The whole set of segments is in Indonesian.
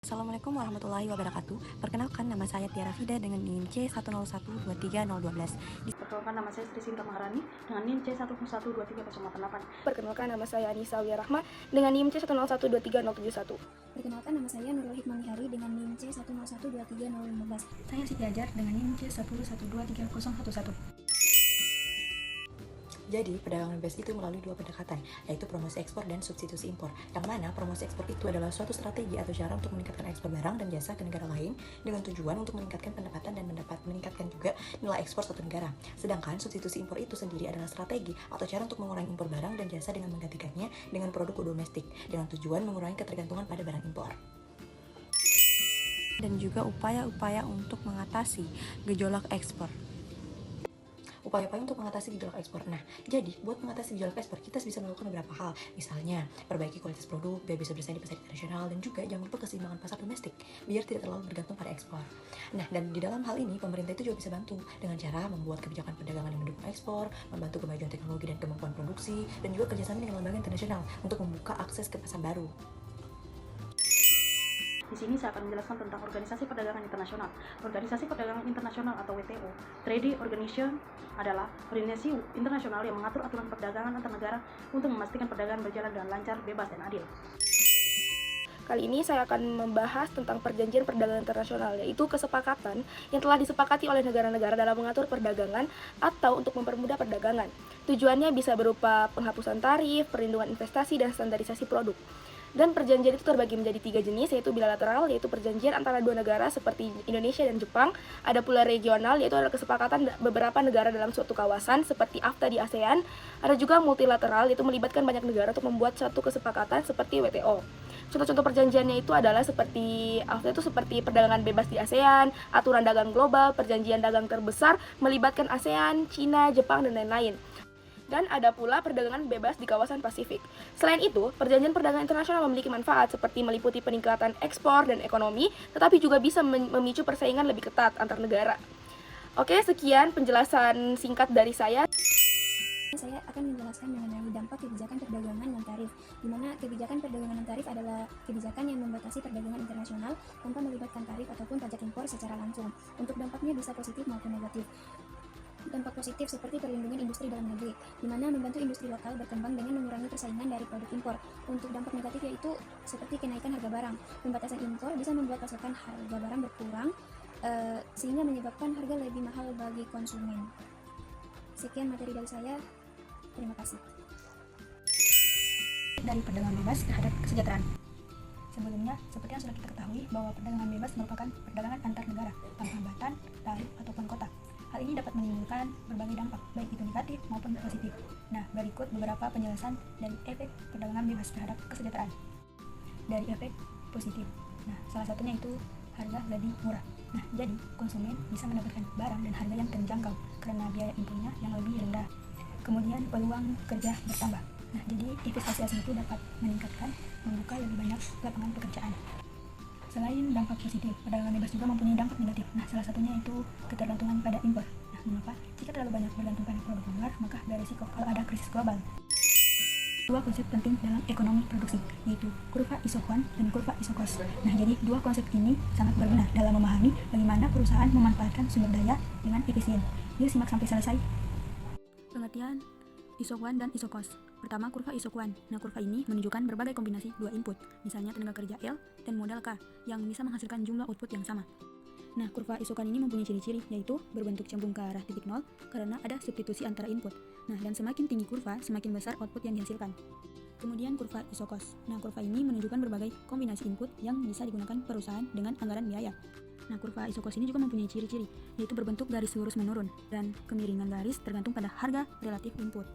Assalamualaikum warahmatullahi wabarakatuh. Perkenalkan, nama saya Tiara Fida dengan NIM C10123012. Perkenalkan, nama saya Sri Sinta Maharani dengan NIM C112308. Perkenalkan, nama saya Anissa Wiyarahma dengan NIM C10123071. Perkenalkan, nama saya Nurul Hikmanihari dengan NIM C10123015. Saya Siti Ajar dengan NIM C11233011. Jadi, perdagangan bebas itu melalui dua pendekatan, yaitu promosi ekspor dan substitusi impor. Yang mana promosi ekspor itu adalah suatu strategi atau cara untuk meningkatkan ekspor barang dan jasa ke negara lain dengan tujuan untuk meningkatkan pendapatan dan meningkatkan juga nilai ekspor suatu negara. Sedangkan substitusi impor itu sendiri adalah strategi atau cara untuk mengurangi impor barang dan jasa dengan menggantikannya dengan produk domestik dengan tujuan mengurangi ketergantungan pada barang impor. Dan juga upaya-upaya untuk mengatasi gejolak ekspor. Upaya-upaya untuk mengatasi gejolak ekspor. Nah, jadi buat mengatasi gejolak ekspor kita bisa melakukan beberapa hal. Misalnya, perbaiki kualitas produk biar bisa bersaing di pasar internasional dan juga jangan lupa keseimbangan pasar domestik biar tidak terlalu bergantung pada ekspor. Nah, dan di dalam hal ini pemerintah itu juga bisa bantu dengan cara membuat kebijakan perdagangan yang mendukung ekspor, membantu kemajuan teknologi dan kemampuan produksi, dan juga kerjasama dengan lembaga internasional untuk membuka akses ke pasar baru. Di sini saya akan menjelaskan tentang Organisasi Perdagangan Internasional. Organisasi Perdagangan Internasional atau WTO, Trade Organization, adalah organisasi internasional yang mengatur aturan perdagangan antar negara untuk memastikan perdagangan berjalan dengan lancar, bebas, dan adil. Kali ini saya akan membahas tentang perjanjian perdagangan internasional, yaitu kesepakatan yang telah disepakati oleh negara-negara dalam mengatur perdagangan atau untuk mempermudah perdagangan. Tujuannya bisa berupa penghapusan tarif, perlindungan investasi, dan standarisasi produk. Dan perjanjian itu terbagi menjadi 3 jenis, yaitu bilateral, yaitu perjanjian antara dua negara seperti Indonesia dan Jepang. Ada pula regional, yaitu adalah kesepakatan beberapa negara dalam suatu kawasan seperti AFTA di ASEAN. Ada juga multilateral, yaitu melibatkan banyak negara untuk membuat suatu kesepakatan seperti WTO. Contoh-contoh perjanjiannya itu adalah seperti AFTA itu seperti perdagangan bebas di ASEAN, aturan dagang global, perjanjian dagang terbesar melibatkan ASEAN, Cina, Jepang, dan lain-lain. Dan ada pula perdagangan bebas di kawasan Pasifik. Selain itu, perjanjian perdagangan internasional memiliki manfaat seperti meliputi peningkatan ekspor dan ekonomi, tetapi juga bisa memicu persaingan lebih ketat antar negara. Oke, sekian penjelasan singkat dari saya. Saya akan menjelaskan mengenai dampak kebijakan perdagangan non tarif, di mana kebijakan perdagangan non tarif adalah kebijakan yang membatasi perdagangan internasional tanpa melibatkan tarif ataupun pajak impor secara langsung. Untuk dampaknya bisa positif maupun negatif. Dampak positif seperti perlindungan industri dalam negeri, di mana membantu industri lokal berkembang dengan mengurangi persaingan dari produk impor. Untuk dampak negatif yaitu seperti kenaikan harga barang. Pembatasan impor bisa membuat pasokan harga barang berkurang, sehingga menyebabkan harga lebih mahal bagi konsumen. Sekian materi dari saya. Terima kasih. Dari perdagangan bebas terhadap kesejahteraan. Sebelumnya, seperti yang sudah kita ketahui bahwa perdagangan bebas merupakan perdagangan antar negara tanpa hambatan, tarif, ataupun kota. Hal ini dapat menimbulkan berbagai dampak, baik itu negatif maupun positif. Nah, berikut beberapa penjelasan dari efek perdagangan bebas terhadap kesejahteraan. Dari efek positif. Nah, salah satunya itu harga lebih murah. Nah, jadi konsumen bisa mendapatkan barang dan harga yang terjangkau karena biaya impornya yang lebih rendah. Kemudian peluang kerja bertambah. Nah, jadi investasi asing itu dapat meningkatkan, membuka lebih banyak lapangan pekerjaan. Selain dampak positif, perdagangan bebas juga mempunyai dampak negatif. Nah, salah satunya itu ketergantungan pada impor. Nah, mengapa? Jika terlalu banyak bergantung pada produk luar, maka ada risiko kalau ada krisis global. Dua konsep penting dalam ekonomi produksi, yaitu kurva Iso-Hwan dan kurva Iso-Cost. Nah, jadi dua konsep ini sangat berguna dalam memahami bagaimana perusahaan memanfaatkan sumber daya dengan efisien. Yuk simak sampai selesai. Pengertian Iso-Hwan dan Iso-Cost. Pertama, kurva Iso-Hwan. Nah, kurva ini menunjukkan berbagai kombinasi dua input, misalnya tenaga kerja L dan modal K, yang bisa menghasilkan jumlah output yang sama. Nah, kurva Iso-Hwan ini mempunyai ciri-ciri, yaitu berbentuk cembung ke arah titik nol karena ada substitusi antara input. Nah, dan semakin tinggi kurva, semakin besar output yang dihasilkan. Kemudian kurva Iso-Cost. Nah, kurva ini menunjukkan berbagai kombinasi input yang bisa digunakan perusahaan dengan anggaran biaya. Nah, kurva Iso-Cost ini juga mempunyai ciri-ciri, yaitu berbentuk garis lurus menurun, dan kemiringan garis tergantung pada harga relatif input.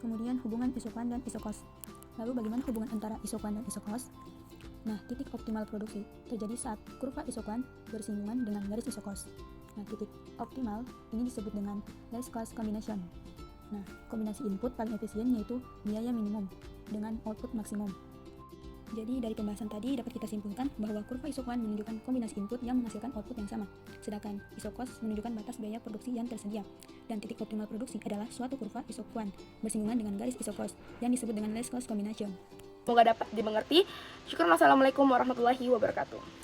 Kemudian hubungan Iso-Hwan dan Iso-Cost. Lalu bagaimana hubungan antara Iso-Hwan dan Iso-Cost? Nah, titik optimal produksi terjadi saat kurva Iso-Hwan bersinggungan dengan garis Iso-Cost. Nah, titik optimal ini disebut dengan least cost combination. Nah, kombinasi input paling efisien yaitu biaya minimum dengan output maksimum. Jadi dari pembahasan tadi dapat kita simpulkan bahwa kurva Iso-Hwan menunjukkan kombinasi input yang menghasilkan output yang sama, sedangkan Iso-Cost menunjukkan batas biaya produksi yang tersedia. Dan titik optimal produksi adalah suatu kurva Iso-Hwan bersinggungan dengan garis Iso-Cost yang disebut dengan least cost combination. Semoga dapat dimengerti. Syukur. Wassalamualaikum warahmatullahi wabarakatuh.